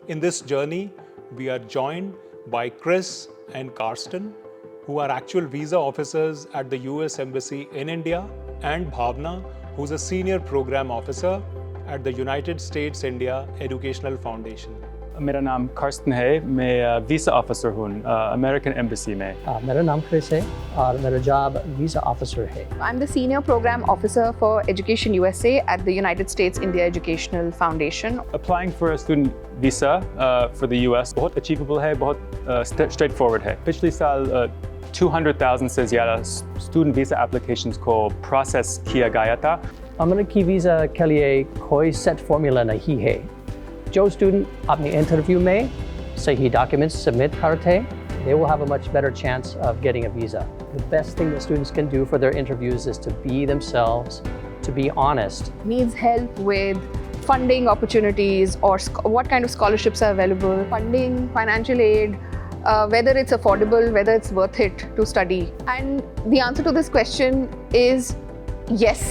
In this journey, we are joined by Chris and Karsten, who are actual visa officers at the US Embassy in India, and Bhavna, who's a senior program officer at the United States India Educational Foundation. मेरा नाम Carsten है, मैं visa officer हूँ American embassy में। मेरा नाम Chris है और मेरा जॉब वीज़ा ऑफिसर है। I'm the senior program officer for Education USA at the United States India Educational Foundation. Applying for a student visa for the US बहुत achievable है, बहुत straightforward है। पिछले साल 200,000 से ज़्यादा student visa applications को process किया गया था। अमेरिकी वीज़ा के लिए कोई set formula नहीं है। जो स्टूडेंट अपने इंटरव्यू में सही डॉक्यूमेंट्स सबमिट करते, they will have a much better chance of getting a visa. The best thing that students can do for their interviews is to be themselves, to be honest. Needs help with funding opportunities or what kind of scholarships are available, funding, financial aid, whether it's affordable, whether it's worth it to study. And the answer to this question is yes.